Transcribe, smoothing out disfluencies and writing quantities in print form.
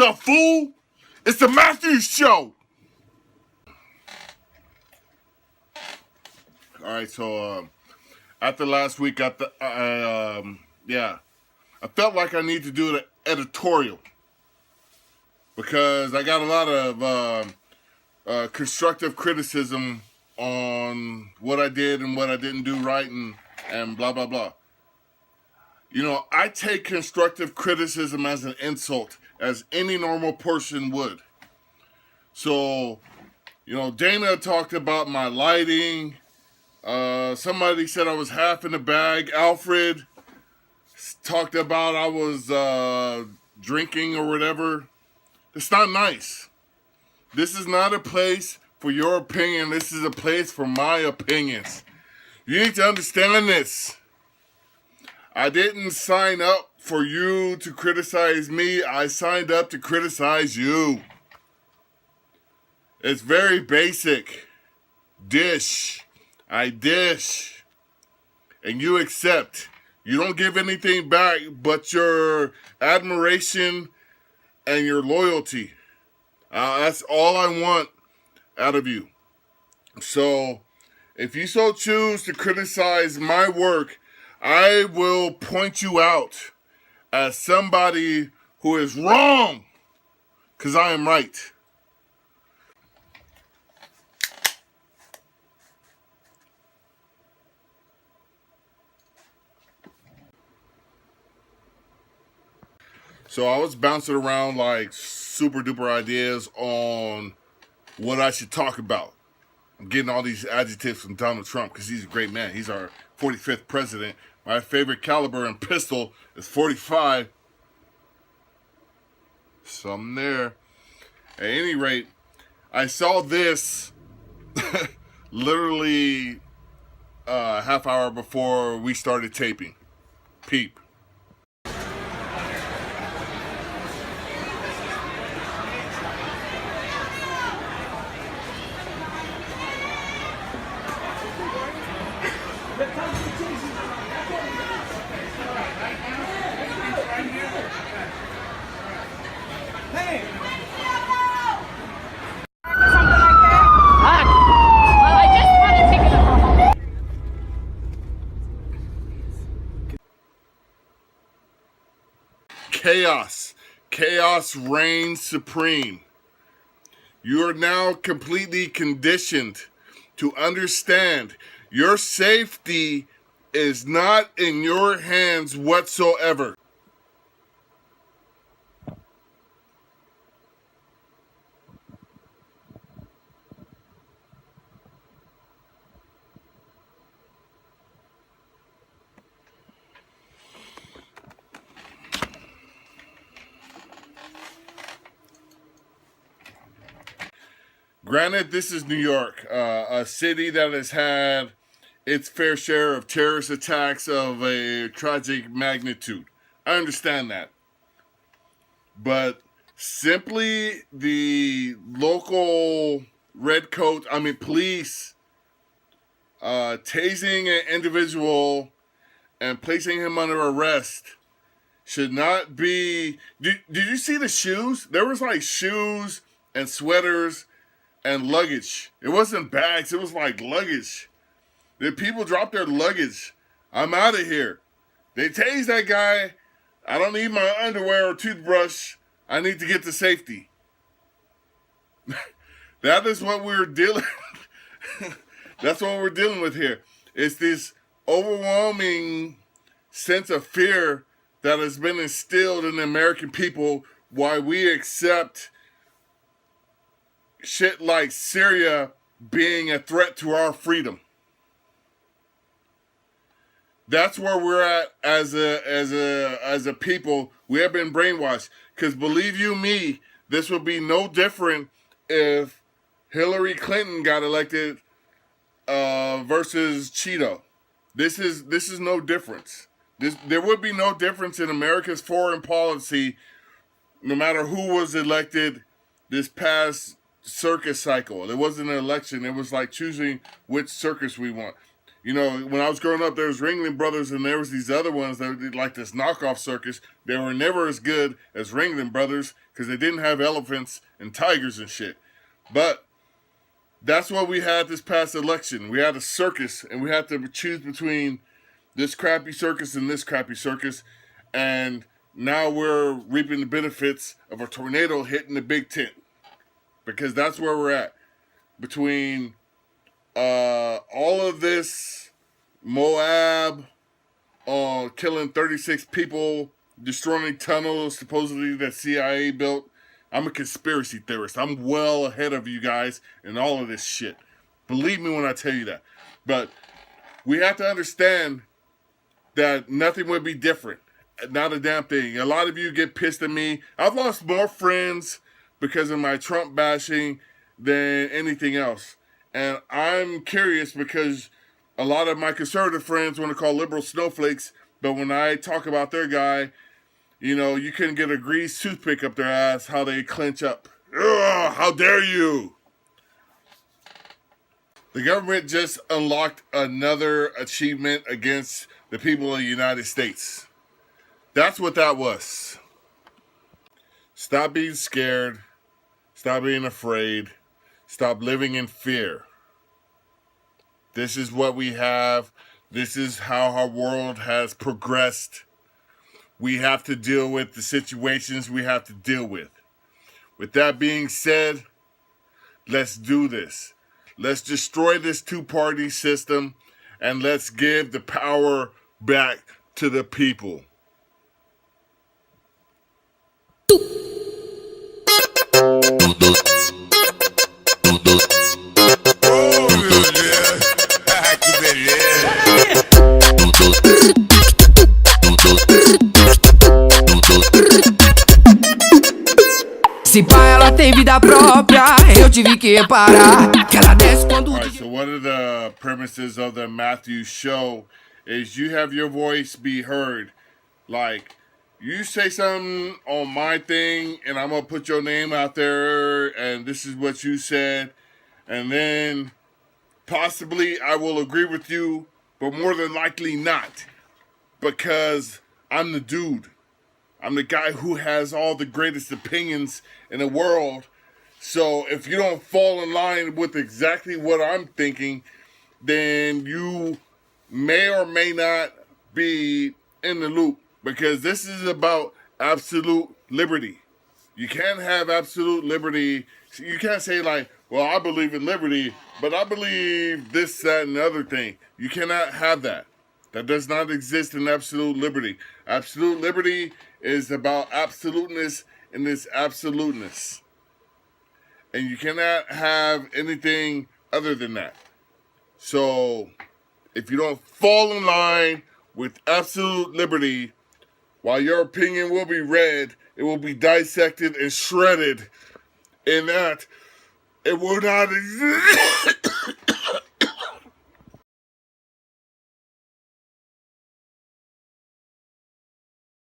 up, fool? It's the Matthews Show. All right, so after last week, I felt like I need to do an editorial because I got a lot of constructive criticism on what I did and what I didn't do right and blah, blah, blah. You know, I take constructive criticism as an insult, as any normal person would. So, you know, Dana talked about my lighting. Somebody said I was half in the bag. Alfred talked about I was drinking or whatever. It's not nice. This is not a place for your opinion. This is a place for my opinions. You need to understand this. I didn't sign up for you to criticize me. I signed up to criticize you. It's very basic. Dish. I dish. And you accept. You don't give anything back but your admiration and your loyalty. That's all I want out of you. So, if you so choose to criticize my work, I will point you out as somebody who is wrong, because I am right. So I was bouncing around like super duper ideas on what I should talk about. I'm getting all these adjectives from Donald Trump because he's a great man. He's our 45th president. My favorite caliber and pistol is 45. Something there. At any rate, I saw this literally a half hour before we started taping. Peep. Chaos. Chaos reigns supreme. You are now completely conditioned to understand your safety is not in your hands whatsoever. Granted, this is New York, a city that has had its fair share of terrorist attacks of a tragic magnitude. I understand that. But simply the local police tasing an individual and placing him under arrest should not be... Did you see the shoes? There was like shoes and sweaters and luggage. It wasn't bags, it was like luggage. The people dropped their luggage. I'm out of here. They tased that guy. I don't need my underwear or toothbrush. I need to get to safety. That is what we're dealing That's what we're dealing with here. It's this overwhelming sense of fear that has been instilled in the American people while we accept shit like Syria being a threat to our freedom. That's where we're at as a people. We have been brainwashed. Because believe you me, this would be no different if Hillary Clinton got elected versus Cheeto. This is no difference. There would be no difference in America's foreign policy, no matter who was elected this past circus cycle. It wasn't an election. It was like choosing which circus we want. You know, when I was growing up, there was Ringling Brothers, and there was these other ones that did like this knockoff circus. They were never as good as Ringling Brothers because they didn't have elephants and tigers and shit. But that's what we had this past election. We had a circus, and we had to choose between this crappy circus and this crappy circus. And now we're reaping the benefits of a tornado hitting the big tent. Because that's where we're at. Between all of this Moab killing 36 people, destroying tunnels supposedly that CIA built. I'm a conspiracy theorist. I'm well ahead of you guys in all of this shit. Believe me when I tell you that. But we have to understand that nothing would be different. Not a damn thing. A lot of you get pissed at me. I've lost more friends because of my Trump bashing than anything else. And I'm curious because a lot of my conservative friends want to call liberals snowflakes, but when I talk about their guy, you know, you couldn't get a greased toothpick up their ass, how they clench up. Ugh, how dare you! The government just unlocked another achievement against the people of the United States. That's what that was. Stop being scared. Stop being afraid. Stop living in fear. This is what we have. This is how our world has progressed. We have to deal with the situations we have to deal with. With that being said, let's do this. Let's destroy this two-party system and let's give the power back to the people. Se pá, ela tem vida própria, eu tive que reparar que ela desce quando... Alright, so one of the premises of the Matthew show is you have your voice be heard. Like, you say something on my thing, and I'm gonna put your name out there, and this is what you said, and then possibly I will agree with you, but more than likely not, because I'm the dude. I'm the guy who has all the greatest opinions in the world. So if you don't fall in line with exactly what I'm thinking, then you may or may not be in the loop, because this is about absolute liberty. You can't have absolute liberty. You can't say like, well, I believe in liberty, but I believe this, that, and the other thing. You cannot have that. That does not exist in absolute liberty. Absolute liberty is about absoluteness and its absoluteness. And you cannot have anything other than that. So, if you don't fall in line with absolute liberty, while your opinion will be read, it will be dissected and shredded in that it will not exist.